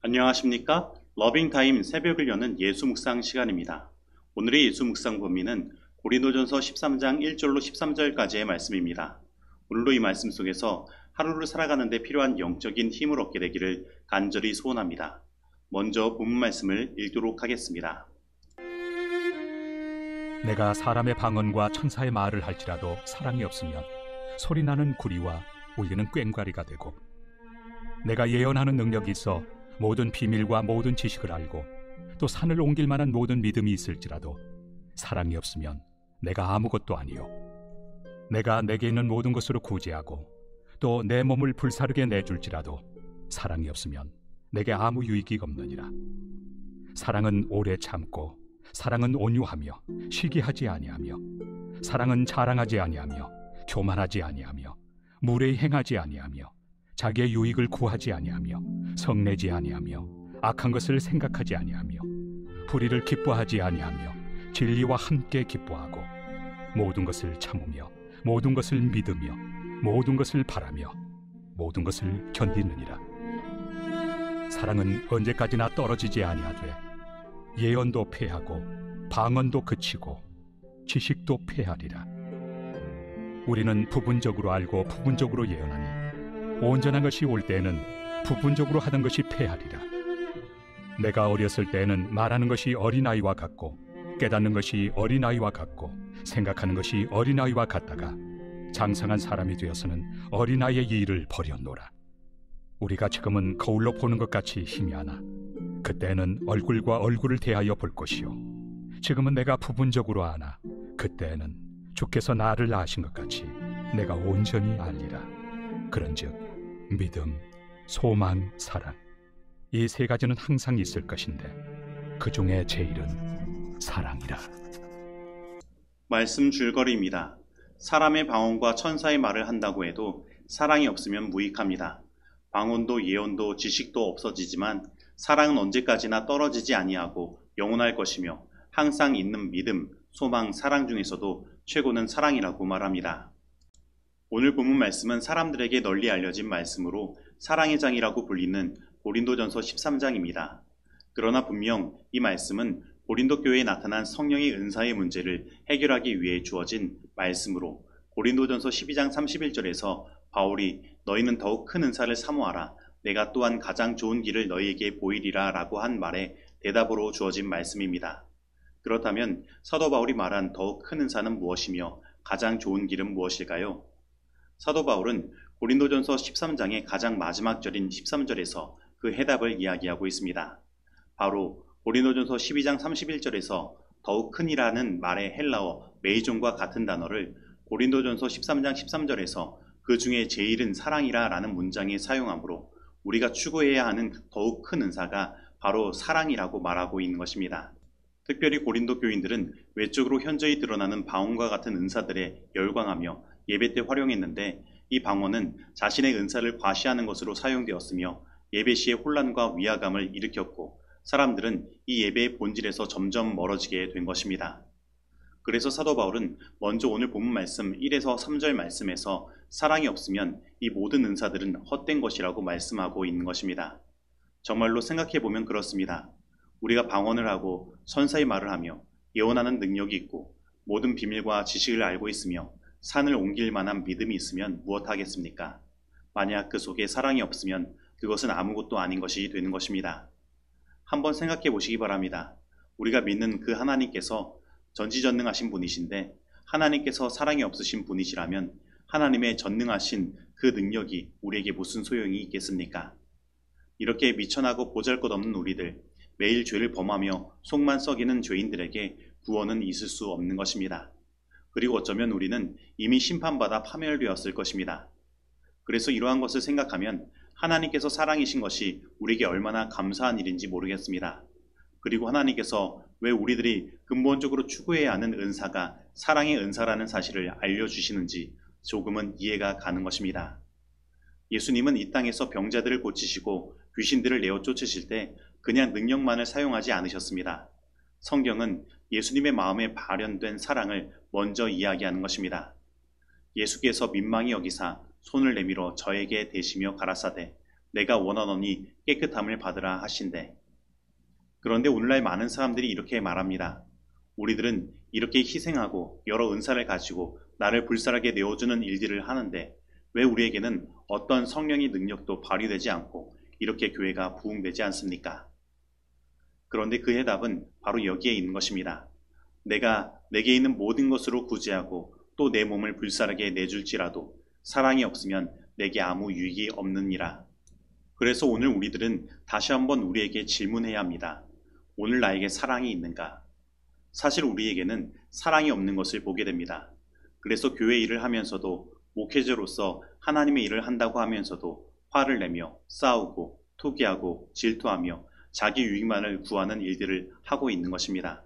안녕하십니까? 러빙타임 새벽을 여는 예수 묵상 시간입니다. 오늘의 예수 묵상 범위는 고린도전서 13장 1절로 13절까지의 말씀입니다. 오늘도 이 말씀 속에서 하루를 살아가는 데 필요한 영적인 힘을 얻게 되기를 간절히 소원합니다. 먼저 본문 말씀을 읽도록 하겠습니다. 내가 사람의 방언과 천사의 말을 할지라도 사랑이 없으면 소리나는 구리와 울리는 꽹과리가 되고, 내가 예언하는 능력이 있어 모든 비밀과 모든 지식을 알고 또 산을 옮길 만한 모든 믿음이 있을지라도 사랑이 없으면 내가 아무것도 아니요, 내가 내게 있는 모든 것으로 구제하고 또 내 몸을 불사르게 내줄지라도 사랑이 없으면 내게 아무 유익이 없느니라. 사랑은 오래 참고, 사랑은 온유하며 시기하지 아니하며, 사랑은 자랑하지 아니하며 교만하지 아니하며 무례히 행하지 아니하며 자기의 유익을 구하지 아니하며 성내지 아니하며 악한 것을 생각하지 아니하며 불의를 기뻐하지 아니하며 진리와 함께 기뻐하고 모든 것을 참으며 모든 것을 믿으며 모든 것을 바라며 모든 것을 견디느니라. 사랑은 언제까지나 떨어지지 아니하되 예언도 패하고 방언도 그치고 지식도 패하리라. 우리는 부분적으로 알고 부분적으로 예언하니 온전한 것이 올 때에는 부분적으로 하던 것이 패하리라. 내가 어렸을 때에는 말하는 것이 어린아이와 같고 깨닫는 것이 어린아이와 같고 생각하는 것이 어린아이와 같다가 장성한 사람이 되어서는 어린아이의 일을 버렸노라. 우리가 지금은 거울로 보는 것 같이 희미하나 그때는 얼굴과 얼굴을 대하여 볼 것이요, 지금은 내가 부분적으로 아나 그때는 주께서 나를 아신 것 같이 내가 온전히 알리라. 그런즉 믿음, 소망, 사랑, 이 세 가지는 항상 있을 것인데 그 중에 제일은 사랑이라. 말씀 줄거리입니다. 사람의 방언과 천사의 말을 한다고 해도 사랑이 없으면 무익합니다. 방언도 예언도 지식도 없어지지만 사랑은 언제까지나 떨어지지 아니하고 영원할 것이며 항상 있는 믿음, 소망, 사랑 중에서도 최고는 사랑이라고 말합니다. 오늘 본문 말씀은 사람들에게 널리 알려진 말씀으로 사랑의 장이라고 불리는 고린도전서 13장입니다. 그러나 분명 이 말씀은 고린도 교회에 나타난 성령의 은사의 문제를 해결하기 위해 주어진 말씀으로 고린도전서 12장 31절에서 바울이 너희는 더욱 큰 은사를 사모하라, 내가 또한 가장 좋은 길을 너희에게 보이리라 라고 한 말에 대답으로 주어진 말씀입니다. 그렇다면 사도 바울이 말한 더욱 큰 은사는 무엇이며 가장 좋은 길은 무엇일까요? 사도 바울은 고린도전서 13장의 가장 마지막 절인 13절에서 그 해답을 이야기하고 있습니다. 바로 고린도전서 12장 31절에서 더욱 큰이라는 말의 헬라어 메이존과 같은 단어를 고린도전서 13장 13절에서 그 중에 제일은 사랑이라 라는 문장에 사용하므로 우리가 추구해야 하는 더욱 큰 은사가 바로 사랑이라고 말하고 있는 것입니다. 특별히 고린도 교인들은 외적으로 현저히 드러나는 방언과 같은 은사들에 열광하며 예배 때 활용했는데, 이 방언은 자신의 은사를 과시하는 것으로 사용되었으며 예배 시에 혼란과 위화감을 일으켰고 사람들은 이 예배의 본질에서 점점 멀어지게 된 것입니다. 그래서 사도 바울은 먼저 오늘 본문 말씀 1에서 3절 말씀에서 사랑이 없으면 이 모든 은사들은 헛된 것이라고 말씀하고 있는 것입니다. 정말로 생각해보면 그렇습니다. 우리가 방언을 하고 천사의 말을 하며 예언하는 능력이 있고 모든 비밀과 지식을 알고 있으며 산을 옮길 만한 믿음이 있으면 무엇하겠습니까? 만약 그 속에 사랑이 없으면 그것은 아무것도 아닌 것이 되는 것입니다. 한번 생각해 보시기 바랍니다. 우리가 믿는 그 하나님께서 전지전능하신 분이신데 하나님께서 사랑이 없으신 분이시라면 하나님의 전능하신 그 능력이 우리에게 무슨 소용이 있겠습니까? 이렇게 미천하고 보잘것없는 우리들, 매일 죄를 범하며 속만 썩이는 죄인들에게 구원은 있을 수 없는 것입니다. 그리고 어쩌면 우리는 이미 심판받아 파멸되었을 것입니다. 그래서 이러한 것을 생각하면 하나님께서 사랑이신 것이 우리에게 얼마나 감사한 일인지 모르겠습니다. 그리고 하나님께서 왜 우리들이 근본적으로 추구해야 하는 은사가 사랑의 은사라는 사실을 알려주시는지 조금은 이해가 가는 것입니다. 예수님은 이 땅에서 병자들을 고치시고 귀신들을 내어 쫓으실 때 그냥 능력만을 사용하지 않으셨습니다. 성경은 예수님의 마음에 발현된 사랑을 먼저 이야기하는 것입니다. 예수께서 민망히 여기사 손을 내밀어 저에게 대시며 가라사대 내가 원하노니 깨끗함을 받으라 하신대. 그런데 오늘날 많은 사람들이 이렇게 말합니다. 우리들은 이렇게 희생하고 여러 은사를 가지고 나를 불쌍하게 내어주는 일들을 하는데 왜 우리에게는 어떤 성령의 능력도 발휘되지 않고 이렇게 교회가 부흥되지 않습니까? 그런데 그 해답은 바로 여기에 있는 것입니다. 내가 내게 있는 모든 것으로 구제하고 또 내 몸을 불쌍하게 내줄지라도 사랑이 없으면 내게 아무 유익이 없느니라. 그래서 오늘 우리들은 다시 한번 우리에게 질문해야 합니다. 오늘 나에게 사랑이 있는가? 사실 우리에게는 사랑이 없는 것을 보게 됩니다. 그래서 교회 일을 하면서도 목회자로서 하나님의 일을 한다고 하면서도 화를 내며 싸우고 투기하고 질투하며 자기 유익만을 구하는 일들을 하고 있는 것입니다.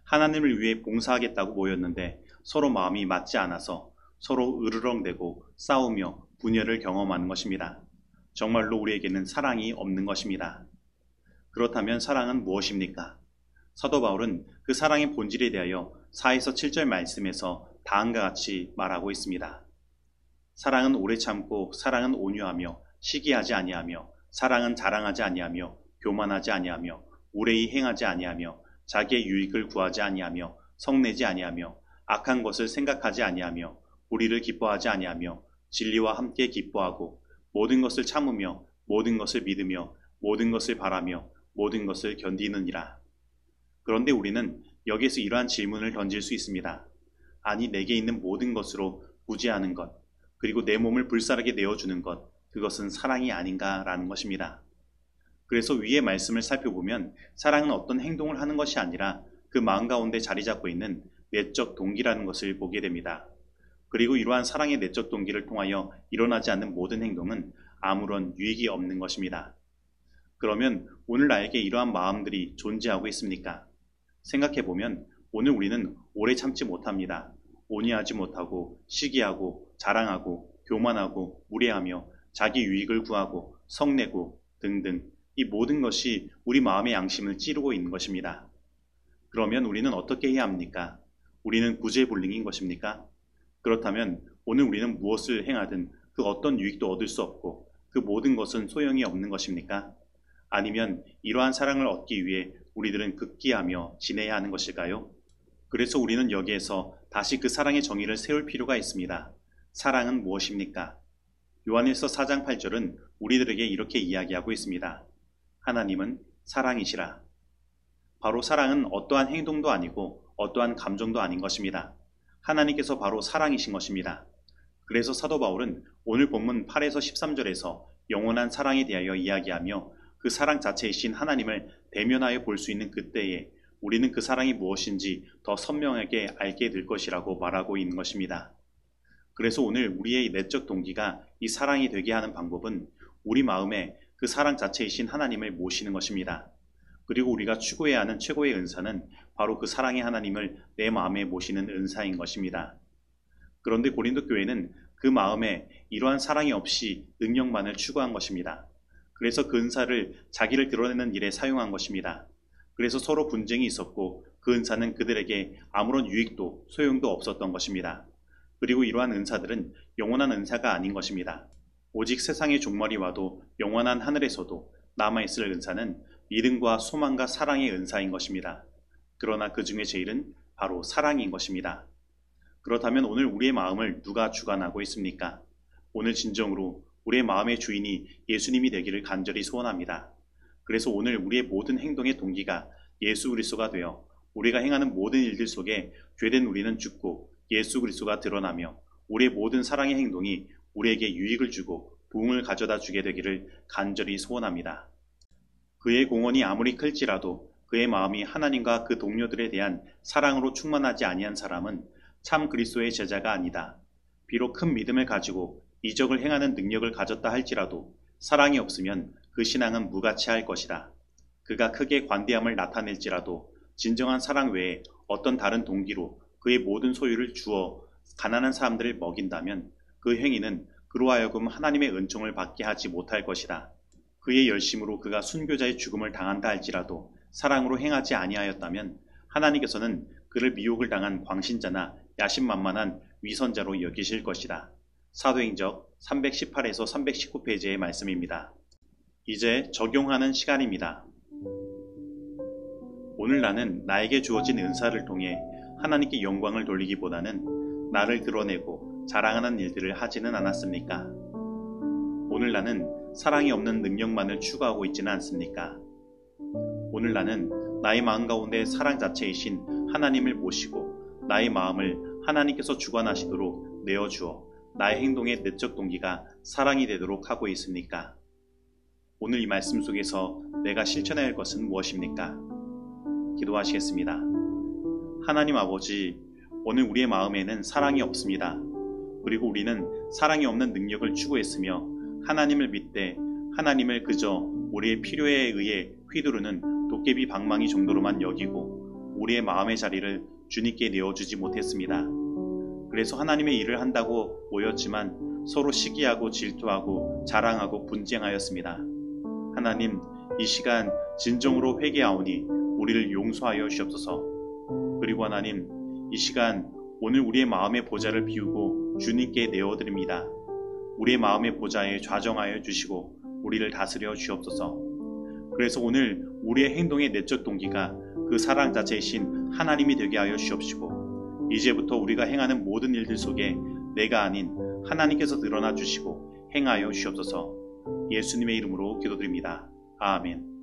하나님을 위해 봉사하겠다고 모였는데 서로 마음이 맞지 않아서 서로 으르렁대고 싸우며 분열을 경험하는 것입니다. 정말로 우리에게는 사랑이 없는 것입니다. 그렇다면 사랑은 무엇입니까? 사도 바울은 그 사랑의 본질에 대하여 4에서 7절 말씀에서 다음과 같이 말하고 있습니다. 사랑은 오래 참고 사랑은 온유하며 시기하지 아니하며 사랑은 자랑하지 아니하며 교만하지 아니하며 오래히 행하지 아니하며 자기의 유익을 구하지 아니하며 성내지 아니하며 악한 것을 생각하지 아니하며 불의를 기뻐하지 아니하며 진리와 함께 기뻐하고 모든 것을 참으며 모든 것을 믿으며 모든 것을 바라며 모든 것을 견디느니라. 그런데 우리는 여기에서 이러한 질문을 던질 수 있습니다. 아니 내게 있는 모든 것으로 구제하는 것 그리고 내 몸을 불쌍하게 내어주는 것 그것은 사랑이 아닌가라는 것입니다. 그래서 위의 말씀을 살펴보면 사랑은 어떤 행동을 하는 것이 아니라 그 마음 가운데 자리 잡고 있는 내적 동기라는 것을 보게 됩니다. 그리고 이러한 사랑의 내적 동기를 통하여 일어나지 않는 모든 행동은 아무런 유익이 없는 것입니다. 그러면 오늘 나에게 이러한 마음들이 존재하고 있습니까? 생각해보면 오늘 우리는 오래 참지 못합니다. 온유하지 못하고 시기하고 자랑하고 교만하고 무례하며 자기 유익을 구하고 성내고 등등 이 모든 것이 우리 마음의 양심을 찌르고 있는 것입니다. 그러면 우리는 어떻게 해야 합니까? 우리는 구제불능인 것입니까? 그렇다면 오늘 우리는 무엇을 행하든 그 어떤 유익도 얻을 수 없고 그 모든 것은 소용이 없는 것입니까? 아니면 이러한 사랑을 얻기 위해 우리들은 극기하며 지내야 하는 것일까요? 그래서 우리는 여기에서 다시 그 사랑의 정의를 세울 필요가 있습니다. 사랑은 무엇입니까? 요한일서 4장 8절은 우리들에게 이렇게 이야기하고 있습니다. 하나님은 사랑이시라. 바로 사랑은 어떠한 행동도 아니고 어떠한 감정도 아닌 것입니다. 하나님께서 바로 사랑이신 것입니다. 그래서 사도 바울은 오늘 본문 8에서 13절에서 영원한 사랑에 대하여 이야기하며 그 사랑 자체이신 하나님을 대면하여 볼 수 있는 그때에 우리는 그 사랑이 무엇인지 더 선명하게 알게 될 것이라고 말하고 있는 것입니다. 그래서 오늘 우리의 내적 동기가 이 사랑이 되게 하는 방법은 우리 마음에 그 사랑 자체이신 하나님을 모시는 것입니다. 그리고 우리가 추구해야 하는 최고의 은사는 바로 그 사랑의 하나님을 내 마음에 모시는 은사인 것입니다. 그런데 고린도 교회는 그 마음에 이러한 사랑이 없이 능력만을 추구한 것입니다. 그래서 그 은사를 자기를 드러내는 일에 사용한 것입니다. 그래서 서로 분쟁이 있었고 그 은사는 그들에게 아무런 유익도 소용도 없었던 것입니다. 그리고 이러한 은사들은 영원한 은사가 아닌 것입니다. 오직 세상의 종말이 와도 영원한 하늘에서도 남아있을 은사는 믿음과 소망과 사랑의 은사인 것입니다. 그러나 그 중에 제일은 바로 사랑인 것입니다. 그렇다면 오늘 우리의 마음을 누가 주관하고 있습니까? 오늘 진정으로 우리의 마음의 주인이 예수님이 되기를 간절히 소원합니다. 그래서 오늘 우리의 모든 행동의 동기가 예수 그리스도가 되어 우리가 행하는 모든 일들 속에 죄된 우리는 죽고 예수 그리스도가 드러나며 우리의 모든 사랑의 행동이 우리에게 유익을 주고 부흥을 가져다 주게 되기를 간절히 소원합니다. 그의 공헌이 아무리 클지라도 그의 마음이 하나님과 그 동료들에 대한 사랑으로 충만하지 아니한 사람은 참 그리스도의 제자가 아니다. 비록 큰 믿음을 가지고 이적을 행하는 능력을 가졌다 할지라도 사랑이 없으면 그 신앙은 무가치할 것이다. 그가 크게 관대함을 나타낼지라도 진정한 사랑 외에 어떤 다른 동기로 그의 모든 소유를 주어 가난한 사람들을 먹인다면 그 행위는 그로 하여금 하나님의 은총을 받게 하지 못할 것이다. 그의 열심으로 그가 순교자의 죽음을 당한다 할지라도 사랑으로 행하지 아니하였다면 하나님께서는 그를 미혹을 당한 광신자나 야심만만한 위선자로 여기실 것이다. 사도행적 318에서 319페이지의 말씀입니다. 이제 적용하는 시간입니다. 오늘 나는 나에게 주어진 은사를 통해 하나님께 영광을 돌리기보다는 나를 드러내고 자랑하는 일들을 하지는 않았습니까? 오늘 나는 사랑이 없는 능력만을 추구하고 있지는 않습니까? 오늘 나는 나의 마음 가운데 사랑 자체이신 하나님을 모시고 나의 마음을 하나님께서 주관하시도록 내어주어 나의 행동의 내적 동기가 사랑이 되도록 하고 있습니까? 오늘 이 말씀 속에서 내가 실천해야 할 것은 무엇입니까? 기도하시겠습니다. 하나님 아버지, 오늘 우리의 마음에는 사랑이 없습니다. 그리고 우리는 사랑이 없는 능력을 추구했으며 하나님을 믿되 하나님을 그저 우리의 필요에 의해 휘두르는 도깨비 방망이 정도로만 여기고 우리의 마음의 자리를 주님께 내어주지 못했습니다. 그래서 하나님의 일을 한다고 모였지만 서로 시기하고 질투하고 자랑하고 분쟁하였습니다. 하나님, 이 시간 진정으로 회개하오니 우리를 용서하여 주옵소서. 그리고 하나님, 이 시간 오늘 우리의 마음의 보좌를 비우고 주님께 내어드립니다. 우리의 마음의 보좌에 좌정하여 주시고 우리를 다스려 주옵소서. 그래서 오늘 우리의 행동의 내적 동기가 그 사랑 자체이신 하나님이 되게 하여 주옵시고 이제부터 우리가 행하는 모든 일들 속에 내가 아닌 하나님께서 드러나 주시고 행하여 주옵소서. 예수님의 이름으로 기도드립니다. 아멘.